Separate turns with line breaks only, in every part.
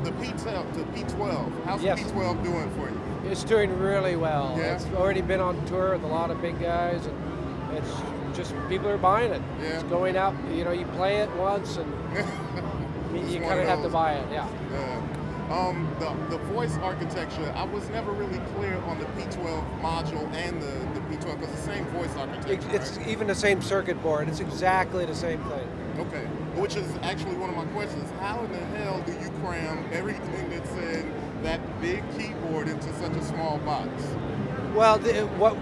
the P12. How's
Yes.
the P12 doing for you?
It's doing really well.
Yeah.
It's already been on tour with a lot of big guys, and it's just people are buying it.
Yeah.
It's going out. You know, you play it once, and you kind of have to buy it. Yeah.
The voice architecture, I was never really clear on the P12 module and the P12 because it's the same voice architecture.
It's
right?
even the same circuit board. It's exactly the same thing.
Okay, which is actually one of my questions. How in the hell do you cram everything that's in that big keyboard into such a small box?
Well, what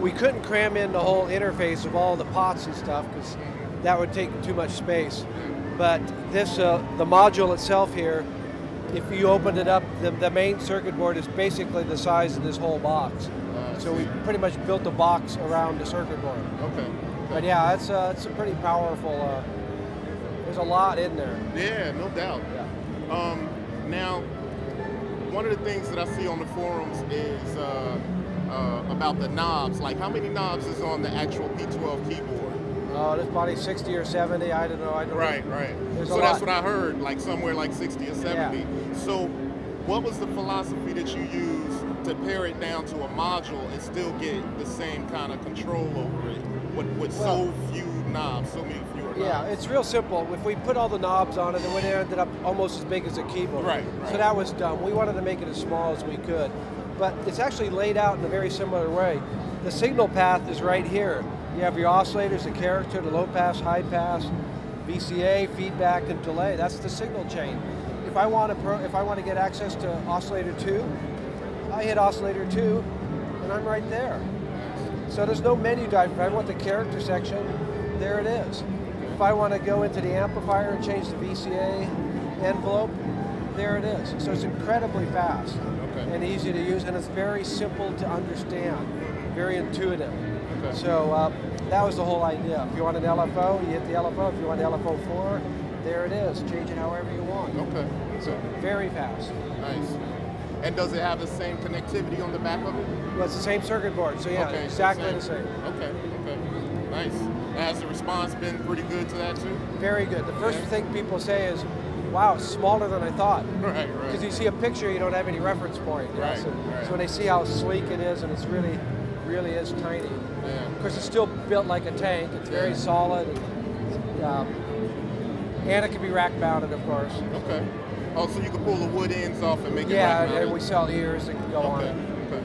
we couldn't cram in the whole interface of all the pots and stuff because that would take too much space. But this, the module itself here, if you opened it up, the main circuit board is basically the size of this whole box. So we pretty much built the box around the circuit board.
Okay.
But yeah, it's a pretty powerful. There's a lot in there.
Yeah, no doubt.
Yeah.
Now, one of the things that I see on the forums is about the knobs. Like, how many knobs is on the actual P12 keyboard?
There's probably 60 or 70. I don't know.
Right. So that's what I heard. Like somewhere like 60 or 70.
Yeah.
So, what was the philosophy that you used to pare it down to a module and still get the same kind of control over it with so few knobs, so many fewer knobs?
Yeah, it's real simple. If we put all the knobs on it, it would have ended up almost as big as a keyboard.
Right.
So that was dumb. We wanted to make it as small as we could. But it's actually laid out in a very similar way. The signal path is right here. You have your oscillators, the character, the low pass, high pass, VCA, feedback, and delay. That's the signal chain. If I want to get access to oscillator 2, I hit oscillator 2, and I'm right there. So there's no menu dive. If I want the character section, there it is. If I want to go into the amplifier and change the VCA envelope, there it is. So it's incredibly fast and easy to use, and it's very simple to understand, very intuitive.
Okay.
So that was the whole idea. If you want an LFO, you hit the LFO. If you want LFO 4, there it is. Change it however you want.
Okay.
So very fast.
Nice. And does it have the same connectivity on the back of it?
Well, it's the same circuit board, so yeah,
Okay,
exactly the same.
Okay. Nice. Has the response been pretty good to that too?
Very good. The first thing people say is, wow, it's smaller than I thought.
Right.
Because you see a picture, you don't have any reference point.
Right,
So
right.
when they see how sleek it is, and it's really is tiny.
Yeah.
Of course, it's still built like a tank. It's very solid. And it can be rack mounted, of course.
Okay. Oh, so you can pull the wood ends off and make it
Yeah,
rack mounted?
and we sell ears that can go on it.
Okay.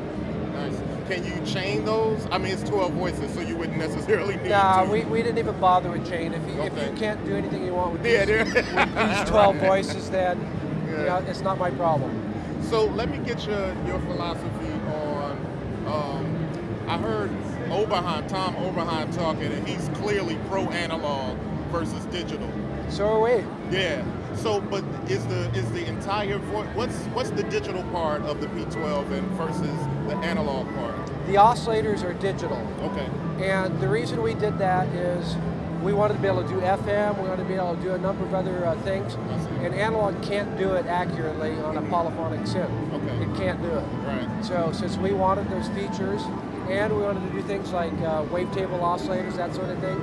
Nice. Can you chain those? I mean, it's 12 voices, so you wouldn't necessarily need
Nah,
to.
we didn't even bother with chain. If you can't do anything you want with these,
there.
12 voices, then you know, it's not my problem.
So let me get your philosophy on. I heard Tom Oberheim talking, and he's clearly pro analog versus digital.
So are we.
Yeah. So, but is the entire what's the digital part of the P12 and versus the analog part?
The oscillators are digital.
Okay.
And the reason we did that is we wanted to be able to do FM, we wanted to be able to do a number of other things, and analog can't do it accurately on a polyphonic synth.
Okay.
It can't do it.
Right.
So since we wanted those features, and we wanted to do things like wavetable oscillators, that sort of thing,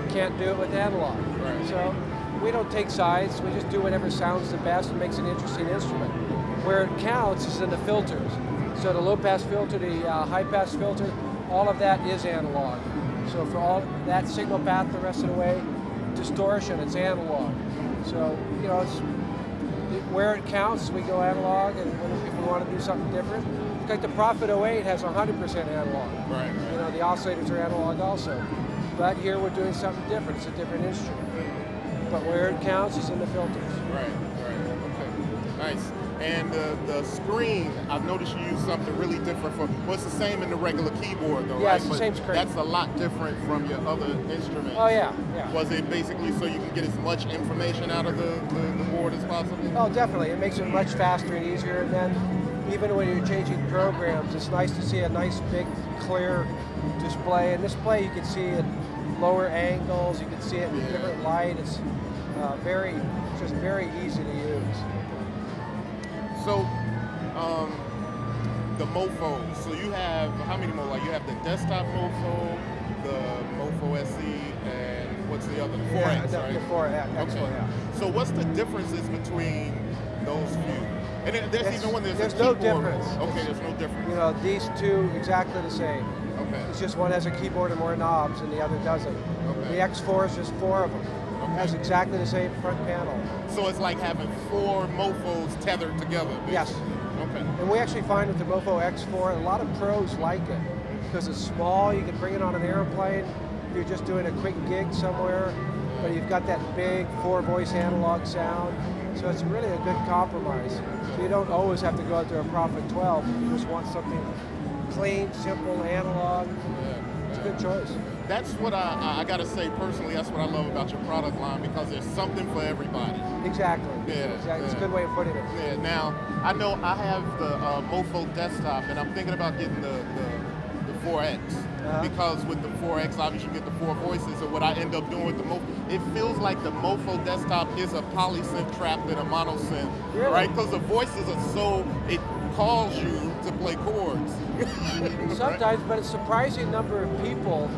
can't do it with analog.
Right.
So we don't take sides, we just do whatever sounds the best and makes an interesting instrument. Where it counts is in the filters. So the low pass filter, the high pass filter, all of that is analog. So for all that signal path the rest of the way, distortion, it's analog. So, you know, where it counts, we go analog, and if we want to do something different, like the Prophet 08 has 100% analog.
Right.
You know, the oscillators are analog also. But here we're doing something different, it's a different instrument. But where it counts is in the filters.
Right. Okay. Nice. And the screen, I've noticed you use something really different well, it's the same in the regular keyboard though,
yeah,
right?
It's the same screen.
That's a lot different from your other instruments.
Oh yeah.
Was it basically so you can get as much information out of the board as possible?
Oh, definitely. It makes it much faster and easier. And then even when you're changing programs, it's nice to see a nice, big, clear display. And display, you can see at lower angles. You can see it in different light. It's just very easy to use.
So, the Mofos. So you have how many more? Like you have the desktop Mofo, the Mofo SE, and what's the other? The 4X, right?
The 4X.
Okay.
Yeah.
So what's the differences between Those few. And there's even when there's a
no
keyboard.
difference.
Okay, there's no difference.
You know, these two exactly the same.
Okay.
It's just one has a keyboard and more knobs, and the other doesn't.
Okay.
The X4 is just 4 of them.
Okay.
It has exactly the same front panel.
So it's like having 4 mofos tethered together. Basically.
Yes.
Okay.
And we actually find with the Mofo X4, a lot of pros like it because it's small. You can bring it on an airplane if you're just doing a quick gig somewhere, but you've got that big 4-voice analog sound. So it's really a good compromise. So you don't always have to go out to a Prophet 12 if you just want something clean, simple, analog. It's a good choice.
That's what I gotta say personally. That's what I love about your product line because there's something for everybody.
Exactly.
Yeah.
Exactly. It's a good way of putting it.
Yeah. Now I know I have the Mofo desktop, and I'm thinking about getting the 4X because with the 4X, obviously you get the 4 voices. So what I end up doing with the Mofo, it feels like the Mofo desktop is a polysynth trapped in a monosynth,
really?
right? Because the voices are so it calls you to play chords.
Sometimes, but a surprising number of people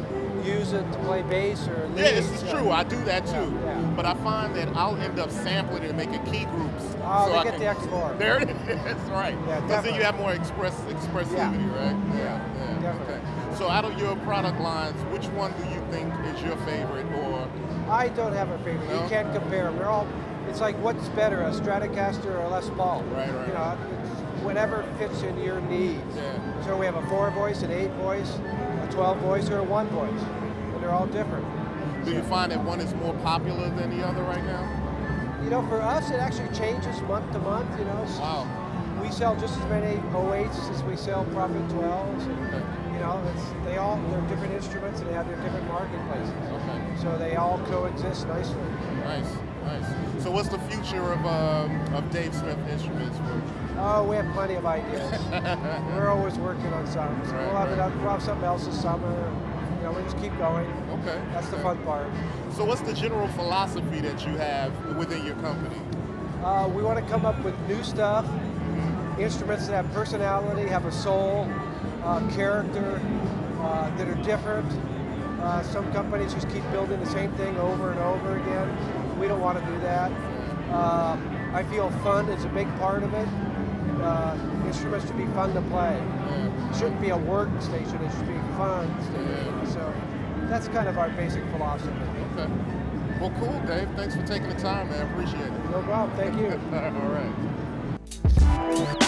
use it to play bass or lead.
Yeah, this is true. I do that too.
Yeah.
But I find that I'll end up sampling it and making key groups.
Oh,
so
they
I
get
can,
the X4.
There it is, right.
Yeah,
Because then you have more expressivity, right?
Yeah, definitely.
Okay. So out of your product lines, which one do you think is your favorite, or?
I don't have a favorite.
No?
You can't compare them. They're all. It's like what's better, a Stratocaster or a Les Paul?
Right.
You know, it's whatever fits in your needs.
Yeah.
So we have a 4-voice, an 8-voice, a 12-voice, or a 1-voice, and they're all different.
Do you find that one is more popular than the other right now?
You know, for us, it actually changes month to month. You know,
Wow.
we sell just as many 08s as we sell Prophet 12s. And,
Okay.
you know, they're different instruments and they have their different marketplaces.
Okay.
So they all coexist nicely.
Nice. So what's the future of Dave Smith Instruments for?
Oh, we have plenty of ideas. We're always working on something. So we'll have something else this summer. You know, we just keep going.
Okay.
That's the fun part.
So what's the general philosophy that you have within your company?
We want to come up with new stuff, instruments that have personality, have a soul, character, that are different. Some companies just keep building the same thing over and over again. We don't want to do that. I feel fun is a big part of it. Instruments should be fun to play. It shouldn't be a workstation, it should be fun. So that's kind of our basic philosophy.
Okay. Well, cool, Dave. Thanks for taking the time, man. Appreciate it.
No problem. Thank you.
All right.